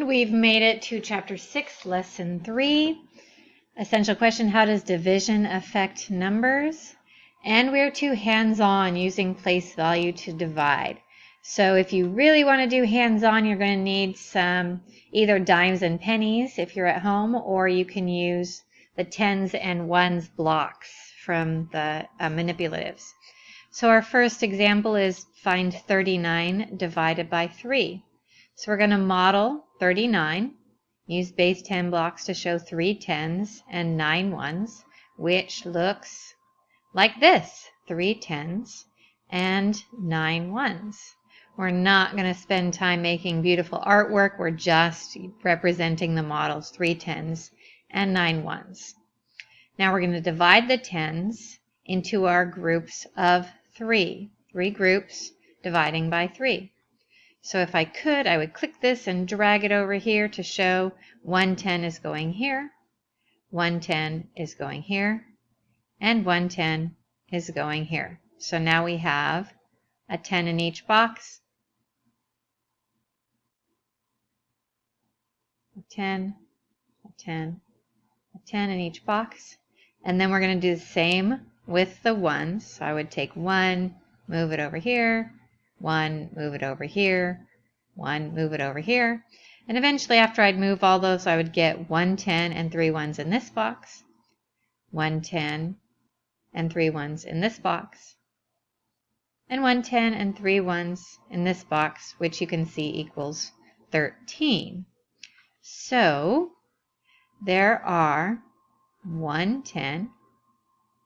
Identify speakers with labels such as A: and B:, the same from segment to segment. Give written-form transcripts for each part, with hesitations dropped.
A: And we've made it to Chapter 6, Lesson 3. Essential question, how does division affect numbers? And we're too hands-on using place value to divide. So if you really want to do hands-on, you're going to need some either dimes and pennies if you're at home, or you can use the tens and ones blocks from the manipulatives. So our first example is find 39 divided by 3. So we're going to model 39, use base 10 blocks to show 3 tens and 9 ones, which looks like this, 3 tens and 9 ones. We're not going to spend time making beautiful artwork, we're just representing the models, 3 tens and 9 ones. Now we're going to divide the tens into our groups of 3 groups dividing by 3. So if I could, I would click this and drag it over here to show 110 is going here, 110 is going here, and 110 is going here. So now we have a 10 in each box, a 10, a 10, a 10 in each box. And then we're going to do the same with the ones. So I would take 1, move it over here, 1, move it over here, 1, move it over here. And eventually after I'd move all those, I would get 110 and 3 ones in this box, 110 and 3 ones in this box, and 110 and 3 ones in this box, which you can see equals 13. So there are 110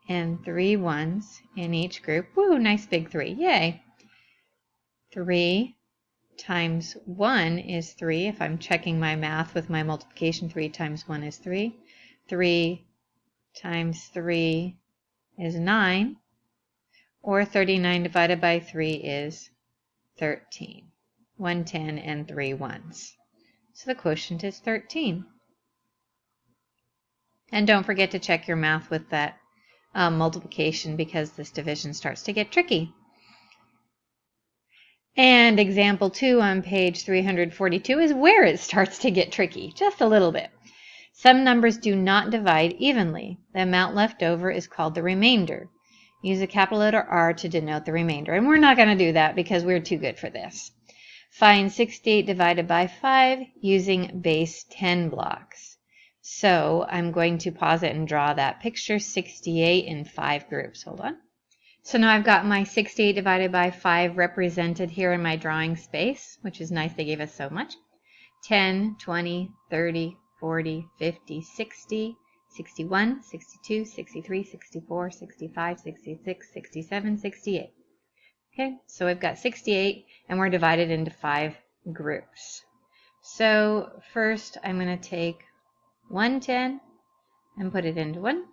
A: and 3 ones in each group. Woo, nice big 3, yay. 3 times 1 is 3. If I'm checking my math with my multiplication, 3 times 1 is 3. 3 times 3 is 9. Or 39 divided by 3 is 13. 110 and 3 ones. So the quotient is 13. And don't forget to check your math with that multiplication, because this division starts to get tricky. And example 2 on page 342 is where it starts to get tricky, just a little bit. Some numbers do not divide evenly. The amount left over is called the remainder. Use a capital letter R to denote the remainder. And we're not going to do that because we're too good for this. Find 68 divided by 5 using base 10 blocks. So I'm going to pause it and draw that picture, 68 in 5 groups. Hold on. So now I've got my 68 divided by 5 represented here in my drawing space, which is nice, they gave us so much. 10, 20, 30, 40, 50, 60, 61, 62, 63, 64, 65, 66, 67, 68. Okay, so we've got 68 and we're divided into 5 groups. So first I'm going to take 110 and put it into 1,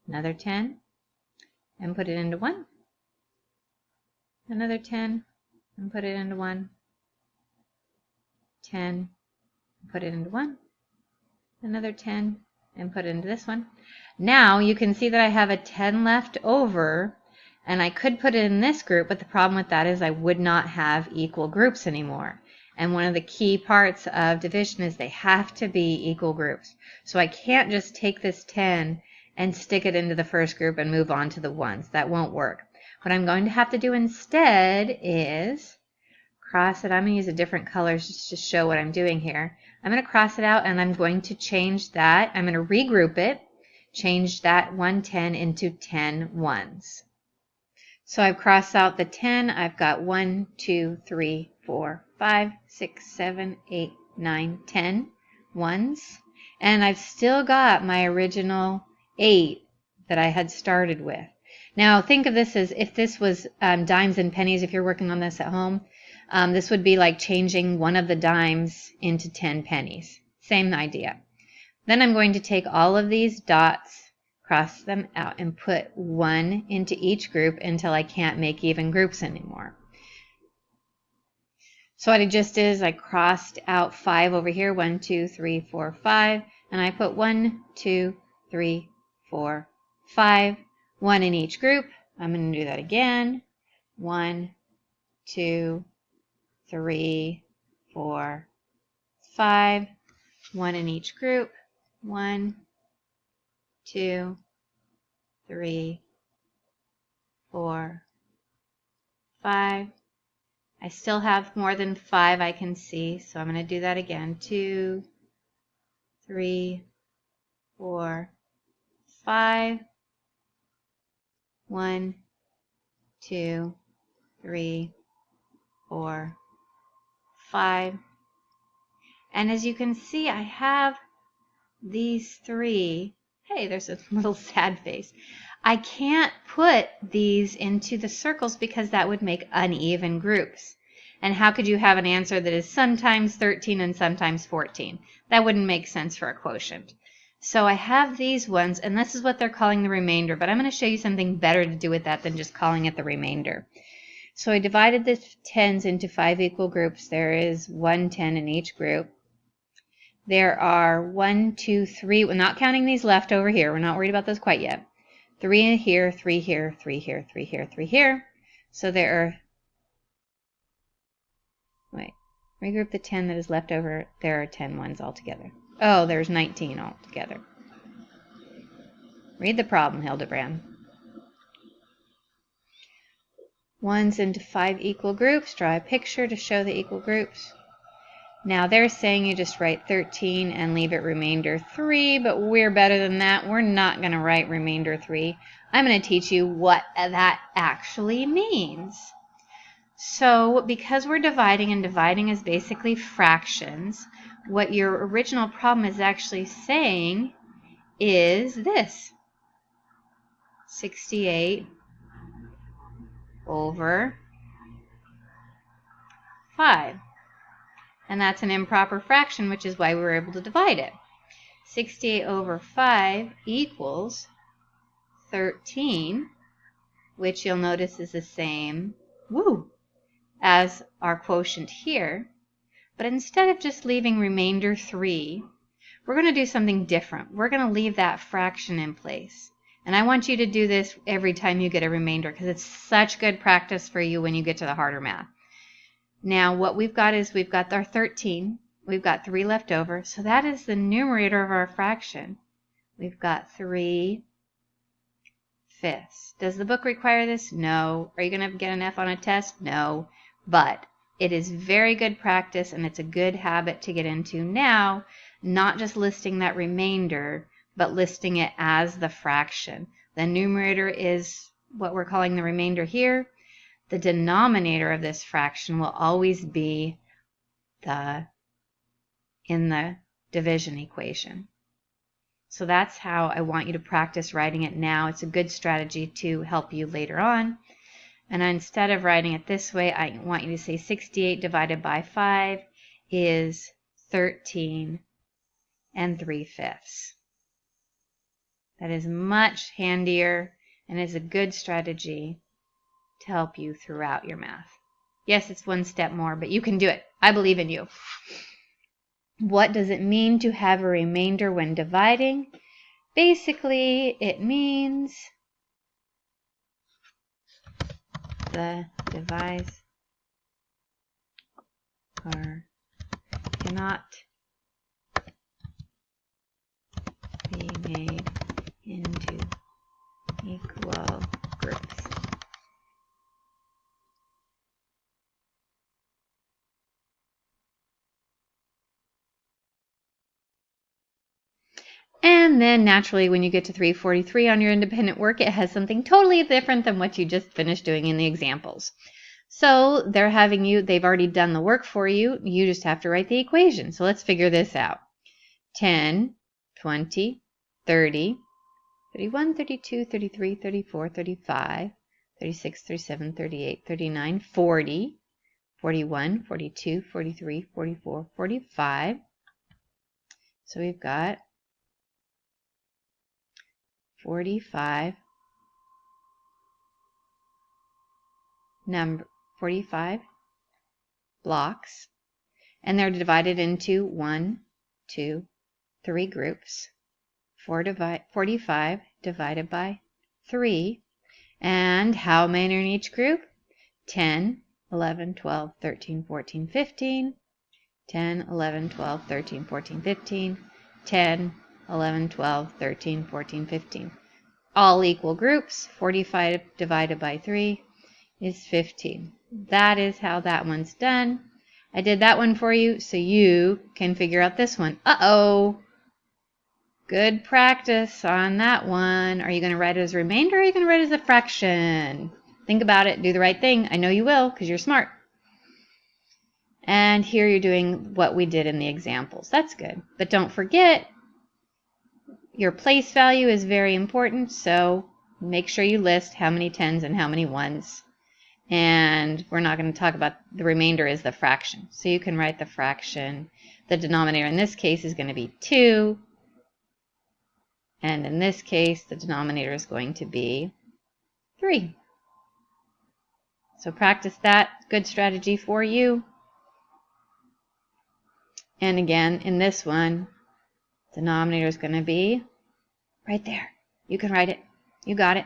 A: another 10 and put it into 1, another 10 and put it into 1, 10 and put it into 1, another 10 and put it into this one. Now you can see that I have a 10 left over, and I could put it in this group, but the problem with that is I would not have equal groups anymore. And one of the key parts of division is they have to be equal groups. So I can't just take this 10 and stick it into the first group and move on to the ones. That won't work. What I'm going to have to do instead is cross it. I'm going to use a different color just to show what I'm doing here. I'm going to cross it out and I'm going to change that. I'm going to regroup it, change that 110 into 10 ones. So I've crossed out the 10. I've got 1, 2, 3, 4, 5, 6, 7, 8, 9, 10 ones. And I've still got my original 8 that I had started with. Now think of this as if this was dimes and pennies. If you're working on this at home, this would be like changing one of the dimes into 10 pennies. Same idea. Then I'm going to take all of these dots, cross them out, and put 1 into each group until I can't make even groups anymore. So what I just did is I crossed out 5 over here, 1, 2, 3, 4, 5, and I put 1, 2, 3, 4, 5, 1 in each group. I'm going to do that again. 1, 2, 3, 4, 5, 1 in each group. 1, 2, 3, 4, 5. I still have more than 5 I can see, so I'm going to do that again. 2, 3, 4, 5. 1, 2, 3, 4, 5. And as you can see, I have these 3. Hey, there's a little sad face. I can't put these into the circles because that would make uneven groups. And how could you have an answer that is sometimes 13 and sometimes 14? That wouldn't make sense for a quotient. So I have these ones, and this is what they're calling the remainder, but I'm going to show you something better to do with that than just calling it the remainder. So I divided the 10s into 5 equal groups. There is 1 10 in each group. There are 1, 2, 3, we're not counting these left over here. We're not worried about those quite yet. 3 here, 3 here, 3 here, 3 here, 3 here. So there are, wait, regroup the 10 that is left over. There are 10 ones altogether. Oh, there's 19 altogether. Read the problem, Hildebrand. 1s into 5 equal groups. Draw a picture to show the equal groups. Now they're saying you just write 13 and leave it remainder 3, but we're better than that. We're not going to write remainder 3. I'm going to teach you what that actually means. So because we're dividing, and dividing is basically fractions, what your original problem is actually saying is this: 68 over 5. And that's an improper fraction, which is why we were able to divide it. 68 over 5 equals 13, which you'll notice is the same as our quotient here. But instead of just leaving remainder 3, we're going to do something different. We're going to leave that fraction in place. And I want you to do this every time you get a remainder, because it's such good practice for you when you get to the harder math. Now what we've got is we've got our 13. We've got 3 left over. So that is the numerator of our fraction. We've got 3/5. Does the book require this? No. Are you going to get an F on a test? No. But it is very good practice, and it's a good habit to get into now, not just listing that remainder, but listing it as the fraction. The numerator is what we're calling the remainder here. The denominator of this fraction will always be in the division equation. So that's how I want you to practice writing it now. It's a good strategy to help you later on. And instead of writing it this way, I want you to say 68 divided by 5 is 13 3/5. That is much handier and is a good strategy to help you throughout your math. Yes, it's one step more, but you can do it. I believe in you. What does it mean to have a remainder when dividing? Basically, it means the divised cannot be made into equal groups. And then naturally, when you get to 343 on your independent work, it has something totally different than what you just finished doing in the examples. So they've already done the work for you. You just have to write the equation. So let's figure this out. 10, 20, 30, 31, 32, 33, 34, 35, 36, 37, 38, 39, 40, 41, 42, 43, 44, 45. So we've got 45 blocks, and they're divided into 1, 2, 3 groups. 45 divided by 3, and how many are in each group? 10, 11, 12, 13, 14, 15, 10, 11, 12, 13, 14, 15. 10, 11, 12, 13, 14, 15. All equal groups. 45 divided by 3 is 15. That is how that one's done. I did that one for you so you can figure out this one. Uh-oh. Good practice on that one. Are you going to write it as a remainder or are you going to write it as a fraction? Think about it. Do the right thing. I know you will because you're smart. And here you're doing what we did in the examples. That's good. But don't forget, your place value is very important, so make sure you list how many tens and how many ones. And we're not going to talk about the remainder is the fraction. So you can write the fraction. The denominator in this case is going to be 2. And in this case, the denominator is going to be 3. So practice that. Good strategy for you. And again, in this one, denominator is going to be right there. You can write it. You got it.